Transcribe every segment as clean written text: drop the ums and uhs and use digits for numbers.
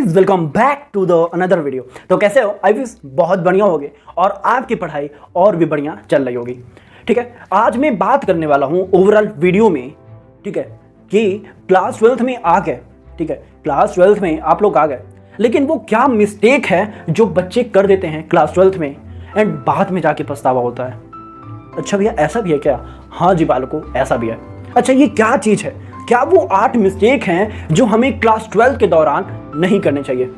Guys welcome back to the another video. तो कैसे हो? आई विश बहुत बढ़िया होगे और आपकी पढ़ाई और भी बढ़िया चल रही होगी। ठीक है, आज मैं बात करने वाला हूँ ओवरऑल वीडियो में, ठीक है, कि क्लास 12th में आ गए। ठीक है, क्लास 12th में आप लोग आ गए, लेकिन वो क्या मिस्टेक है जो बच्चे कर देते हैं क्लास 12th में एंड बाद में जाके पछतावा होता है। अच्छा भैया ऐसा भी है क्या? हाँ जी बालकों, ऐसा भी है। अच्छा ये क्या चीज़ है? क्या वो 8 मिस्टेक हैं जो हमें क्लास 12 के दौरान नहीं करने चाहिए?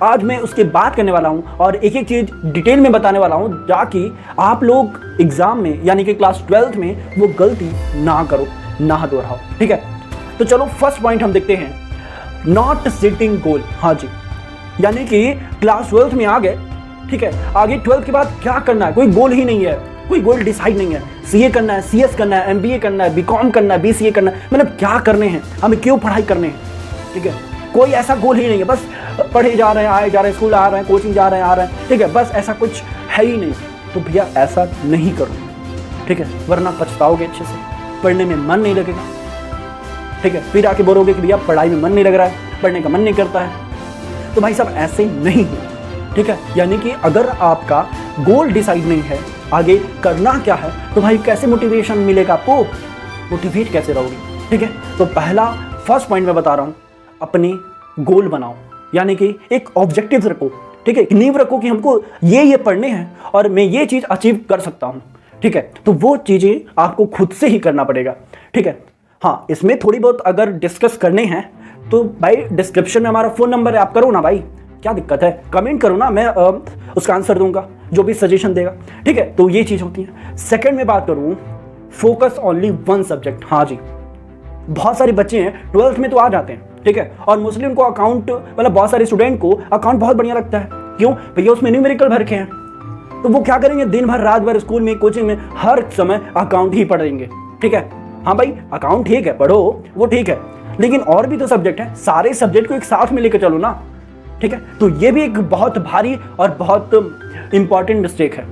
आज मैं उसकी बात करने वाला हूं और एक एक चीज़ डिटेल में बताने वाला हूं ताकि आप लोग एग्जाम में यानी कि क्लास 12 में वो गलती ना करो, ना दोहराओ। ठीक है, तो चलो फर्स्ट पॉइंट हम देखते हैं, नॉट सेटिंग गोल। हाँ जी, यानी कि क्लास 12 में आ गए, ठीक है, आगे 12th के बाद क्या करना है, कोई गोल ही नहीं है, कोई गोल डिसाइड नहीं है। सीए करना है, सीएस करना है, एमबीए करना है, बीकॉम करना है, बीसीए करना है, मतलब क्या करने हैं, हमें क्यों पढ़ाई करने हैं। ठीक है, कोई ऐसा गोल ही नहीं है, बस पढ़े जा रहे हैं, आए जा रहे हैं, स्कूल आ रहे हैं, कोचिंग जा रहे हैं, आ रहे हैं। ठीक है, बस ऐसा कुछ है ही नहीं। तो भैया ऐसा नहीं करो, ठीक है, वरना पछताओगे अच्छे से, पढ़ने में मन नहीं लगेगा। ठीक है, फिर आके बोलोगे कि भैया पढ़ाई में मन नहीं लग रहा है, पढ़ने का मन नहीं करता है। तो भाई साहब ऐसे नहीं है। ठीक है, यानी कि अगर आपका गोल डिसाइड नहीं है, आगे करना क्या है, तो भाई कैसे मोटिवेशन मिलेगा आपको, मोटिवेट कैसे रहोगे। ठीक है, तो पहला फर्स्ट पॉइंट मैं बता रहा हूँ, अपने गोल बनाओ, यानी कि एक ऑब्जेक्टिव रखो। ठीक है, नींव रखो कि हमको ये पढ़ने हैं और मैं ये चीज़ अचीव कर सकता हूँ। ठीक है, तो वो चीज़ें आपको खुद से ही करना पड़ेगा। ठीक है, हाँ इसमें थोड़ी बहुत अगर डिस्कस करने हैं तो भाई डिस्क्रिप्शन में हमारा फ़ोन नंबर है, आप करो ना भाई, क्या दिक्कत है, कमेंट करो ना, मैं उसका आंसर दूंगा, जो भी सजेशन देगा। ठीक है, तो ये चीज़ होती है। सेकंड में बात करूं, फोकस ओनली वन सब्जेक्ट। हाँ जी, बहुत सारे बच्चे हैं 12th में तो आ जाते हैं, ठीक है, और मोस्टली उनको अकाउंट, मतलब बहुत सारे स्टूडेंट को अकाउंट बहुत बढ़िया लगता है। क्यों भैया? उसमें न्यूमेरिकल भर के हैं, तो वो क्या करेंगे, दिन भर रात भर स्कूल में, कोचिंग में, हर समय अकाउंट ही पढ़ेंगे। ठीक है, हाँ भाई अकाउंट ठीक है, पढ़ो वो ठीक है, लेकिन और भी तो सब्जेक्ट है, सारे सब्जेक्ट को एक साथ में लेकर चलो ना। ठीक है, तो ये भी एक बहुत भारी और बहुत इंपॉर्टेंट मिस्टेक है।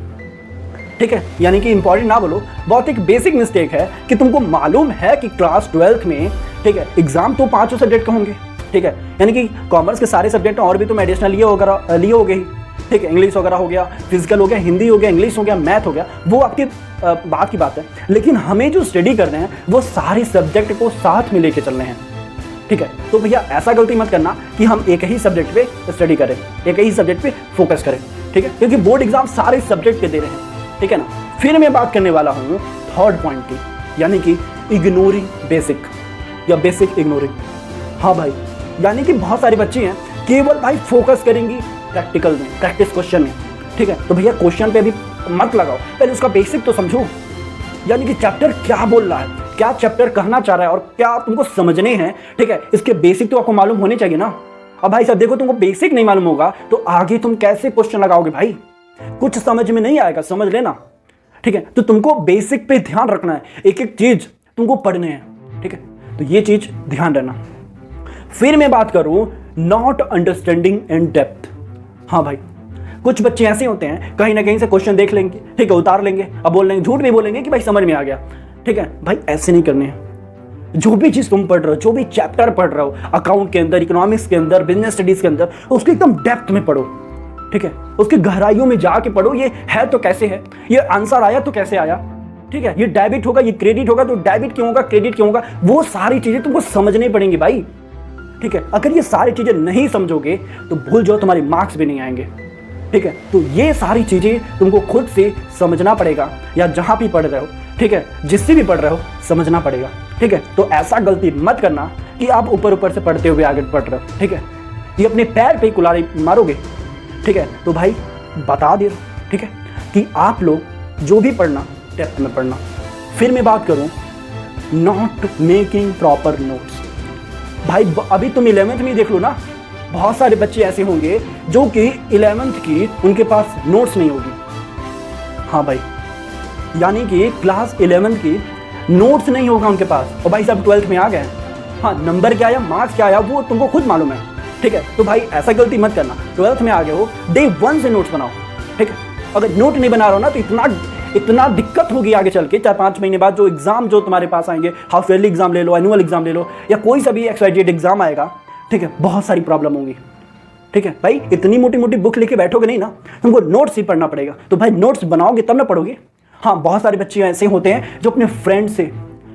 ठीक है, यानी कि इंपॉर्टेंट ना बोलो, बहुत एक बेसिक मिस्टेक है कि तुमको मालूम है कि क्लास 12th में, ठीक है, एग्जाम तो 5 सब्जेक्ट का होंगे। ठीक है, यानी कि कॉमर्स के सारे सब्जेक्ट और भी तुम एडिशनल लिए हो गए ही। ठीक है, इंग्लिश वगैरह हो गया, फिजिकल हो गया, हिंदी हो गया, इंग्लिश हो गया, मैथ हो गया, वो आपकी बात की बात है। लेकिन हमें जो स्टडी करने हैं वो सारे सब्जेक्ट को साथ में लेके चलने हैं। ठीक है, तो भैया ऐसा गलती मत करना कि हम एक ही सब्जेक्ट पे स्टडी करें, एक ही सब्जेक्ट पे फोकस करें। ठीक है, क्योंकि बोर्ड एग्जाम सारे सब्जेक्ट के दे रहे हैं। ठीक है ना। फिर मैं बात करने वाला हूँ थर्ड पॉइंट की, यानी कि इग्नोरिंग बेसिक या बेसिक इग्नोरिंग। हाँ भाई, यानी कि बहुत सारे बच्चे हैं केवल भाई फोकस करेंगी प्रैक्टिकल में, प्रैक्टिस क्वेश्चन में। ठीक है, तो भैया क्वेश्चन पे भी मत लगाओ, पहले उसका बेसिक तो समझो, यानी कि चैप्टर क्या बोल रहा है, क्या चैप्टर कहना चाह रहा है और क्या तुमको समझने हैं। ठीक है, इसके बेसिक तो आपको मालूम होने चाहिए ना। अब भाई साहब देखो, तुमको बेसिक नहीं मालूम होगा तो आगे तुम कैसे क्वेश्चन लगाओगे भाई, कुछ समझ में नहीं आएगा, समझ लेना। ठीक है, तो तुमको बेसिक पे ध्यान रखना है, एक एक चीज तुमको पढ़ने हैं। ठीक है, तो ये चीज ध्यान रखना। फिर मैं बात करूं नॉट अंडरस्टैंडिंग इन डेप्थ। हाँ भाई, कुछ बच्चे ऐसे होते हैं कहीं ना कहीं से क्वेश्चन देख लेंगे, ठीक है, उतार लेंगे, अब बोल लेंगे, झूठ भी बोलेंगे कि भाई समझ में आ गया। ठीक है भाई, ऐसे नहीं करने हैं। जो भी चीज़ तुम पढ़ रहे हो, जो भी चैप्टर पढ़ रहे हो, अकाउंट के अंदर, इकोनॉमिक्स के अंदर, बिजनेस स्टडीज के अंदर, उसको एकदम डेप्थ में पढ़ो। ठीक है, उसकी गहराइयों में जाके पढ़ो, ये है तो कैसे है, ये आंसर आया तो कैसे आया। ठीक है, ये डेबिट होगा, ये क्रेडिट होगा, तो डेबिट क्यों होगा, क्रेडिट क्यों होगा, वो सारी चीज़ें तुमको समझनी पड़ेंगी भाई। ठीक है, अगर ये सारी चीज़ें नहीं समझोगे तो भूल जाओ, तुम्हारे मार्क्स भी नहीं आएंगे। ठीक है, तो ये सारी चीज़ें तुमको खुद से समझना पड़ेगा, या जहाँ भी पढ़ रहे हो, ठीक है, जिससे भी पढ़ रहे हो समझना पड़ेगा। ठीक है, तो ऐसा गलती मत करना कि आप ऊपर ऊपर से पढ़ते हुए आगे पढ़ रहे हो। ठीक है, ये अपने पैर पे कुल्हाड़ी मारोगे। ठीक है, तो भाई बता दे रहा हूं, ठीक है, कि आप लोग जो भी पढ़ना डेप्थ में पढ़ना। फिर मैं बात करूं नॉट मेकिंग प्रॉपर नोट्स। भाई अभी तुम 11th में देख लो ना, बहुत सारे बच्चे ऐसे होंगे जो कि 11th की उनके पास नोट्स नहीं होगी। हाँ भाई, यानी कि क्लास 11th की नोट्स नहीं होगा उनके पास, और भाई साहब 12th में आ गए। हाँ, नंबर क्या आया, मार्क्स क्या आया, वो तुमको खुद मालूम है। ठीक है, तो भाई ऐसा गलती मत करना, 12th में आ गए हो, डे 1 से नोट्स बनाओ। ठीक है, अगर नोट नहीं बना रहे हो ना तो इतना दिक्कत होगी आगे चल के, 4-5 महीने बाद जो एग्जाम जो तुम्हारे पास आएंगे, हाफ ईयरली एग्जाम ले लो, एनुअल एग्जाम ले लो, या कोई सा भी XYZ एग्जाम आएगा। ठीक है, बहुत सारी प्रॉब्लम होंगी। ठीक है भाई, इतनी मोटी मोटी बुक लेके बैठोगे नहीं ना, तुमको नोट्स ही पढ़ना पड़ेगा। तो भाई नोट्स बनाओगे तब ना पढ़ोगे। हाँ, बहुत सारे बच्चे ऐसे होते हैं जो अपने फ्रेंड से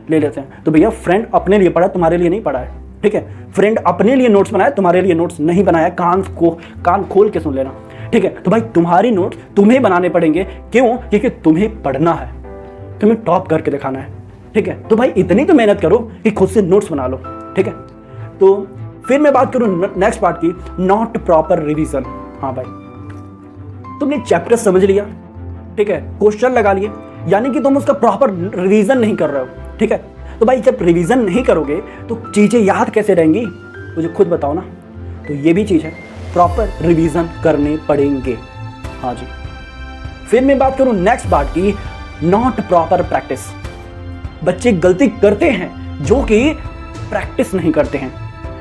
ले लेते हैं। तो भैया फ्रेंड अपने लिए पढ़ा, तुम्हारे लिए नहीं पढ़ा है, ठीक है। फ्रेंड अपने लिए नोट्स बनाया, तुम्हारे लिए नोट्स नहीं बनाया। कान खोल के सुन लेना, ठीक है। तो भाई तुम्हारी नोट्स तुम्हें बनाने पड़ेंगे। क्यों? क्योंकि तुम्हें पढ़ना है, तुम्हें टॉप करके दिखाना है, ठीक है। तो भाई इतनी तो मेहनत करो कि खुद से नोट्स बना लो, ठीक है। तो फिर मैं बात करूं नेक्स्ट पार्ट की, नॉट प्रॉपर रिवीजन। हाँ भाई, तुमने चैप्टर समझ लिया, ठीक है, क्वेश्चन लगा लिए, यानी कि तुम उसका प्रॉपर रिवीजन नहीं कर रहे हो, ठीक है। तो भाई जब रिवीजन नहीं करोगे तो चीज़ें याद कैसे रहेंगी, मुझे खुद बताओ ना। तो ये भी चीज़ है, प्रॉपर रिवीजन करने पड़ेंगे। हाँ जी। फिर मैं बात करूं नेक्स्ट पार्ट की, नॉट प्रॉपर प्रैक्टिस। बच्चे गलती करते हैं जो कि प्रैक्टिस नहीं करते हैं,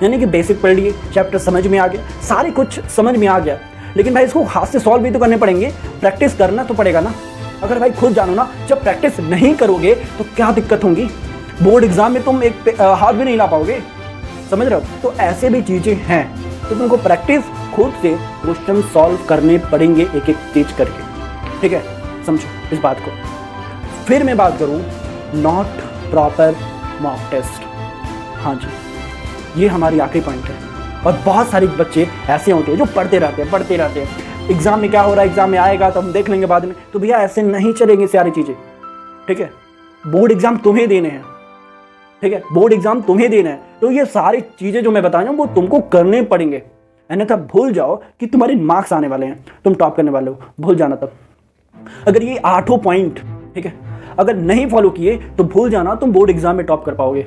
यानी कि बेसिक पढ़ लिए, चैप्टर समझ में आ गया, सारे कुछ समझ में आ गया, लेकिन भाई इसको हाथ से सॉल्व भी तो करने पड़ेंगे, प्रैक्टिस करना तो पड़ेगा ना। अगर भाई खुद जानो ना, जब प्रैक्टिस नहीं करोगे तो क्या दिक्कत होंगी, बोर्ड एग्जाम में तुम एक हाथ भी नहीं ला पाओगे, समझ रहे हो। तो ऐसे भी चीज़ें हैं, तो तुमको प्रैक्टिस खुद से क्वेश्चन सॉल्व करने पड़ेंगे एक एक चीज करके, ठीक है, समझो इस बात को। फिर मैं बात करूं नॉट प्रॉपर मॉक टेस्ट। हाँ जी, ये हमारी आखिरी पॉइंट है। और बहुत सारे बच्चे ऐसे होते हैं जो पढ़ते रहते हैं, एग्जाम में क्या हो रहा है, एग्जाम में आएगा तो हम देख लेंगे बाद में। तो भैया ऐसे नहीं चलेंगे सारी चीज़ें, ठीक है। बोर्ड एग्जाम तुम्हें देने हैं, ठीक है, बोर्ड एग्जाम तुम्हें देना है। तो ये सारी चीज़ें जो मैं बता रहा हूँ वो तुमको करने पड़ेंगे, अन्यथा भूल जाओ कि तुम्हारे मार्क्स आने वाले हैं, तुम टॉप करने वाले हो, भूल जाना तब। अगर ये 8 पॉइंट, ठीक है, अगर नहीं फॉलो किए तो भूल जाना तुम बोर्ड एग्जाम में टॉप कर पाओगे,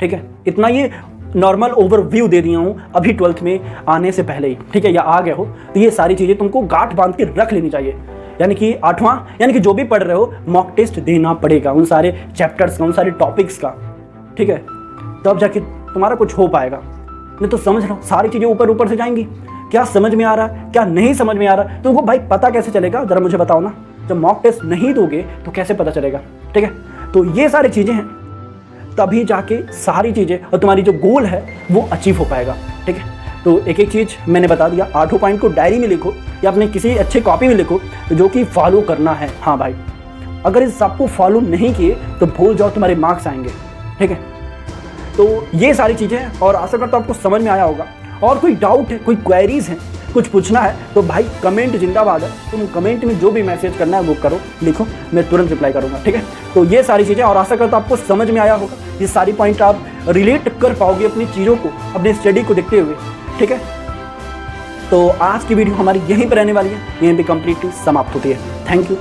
ठीक है। इतना ये नॉर्मल ओवरव्यू दे दिया हूँ अभी 12th में आने से पहले ही, ठीक है, या आ गए हो तो ये सारी चीज़ें तुमको गांठ बांध के रख लेनी चाहिए। यानी कि 8वां, यानी कि जो भी पढ़ रहे हो मॉक टेस्ट देना पड़ेगा उन सारे चैप्टर्स का, उन सारे टॉपिक्स का, ठीक है, तब जाके तुम्हारा कुछ हो पाएगा। नहीं तो समझ लो सारी चीज़ें ऊपर ऊपर से जाएंगी, क्या समझ में आ रहा है क्या नहीं समझ में आ रहा है, तुमको भाई पता कैसे चलेगा, जरा मुझे बताओ ना। जब मॉक टेस्ट नहीं दोगे तो कैसे पता चलेगा, ठीक है। तो ये सारी चीज़ें हैं, तभी जाके सारी चीज़ें और तुम्हारी जो गोल है वो अचीव हो पाएगा, ठीक है। तो एक एक चीज़ मैंने बता दिया, 8 पॉइंट को डायरी में लिखो या अपने किसी अच्छे कॉपी में लिखो जो कि फॉलो करना है। हाँ भाई, अगर इस सबको फॉलो नहीं किए तो भूल जाओ तुम्हारे मार्क्स आएंगे, ठीक है। तो ये सारी चीज़ें हैं और आशा करता हूँ आपको समझ में आया होगा। और कोई डाउट है, कोई क्वेरीज है, कुछ पूछना है तो भाई कमेंट जिंदाबाद है, तुम कमेंट में जो भी मैसेज करना है वो करो, लिखो, मैं तुरंत रिप्लाई करूँगा, ठीक है। तो ये सारी चीज़ें और आशा करता हूँ आपको समझ में आया होगा, ये सारी पॉइंट आप रिलेट कर पाओगे अपनी चीज़ों को, अपने स्टडी को देखते हुए, ठीक है। तो आज की वीडियो हमारी यहीं पर रहने वाली है, यहीं पर कंप्लीटली समाप्त होती है। Thank you.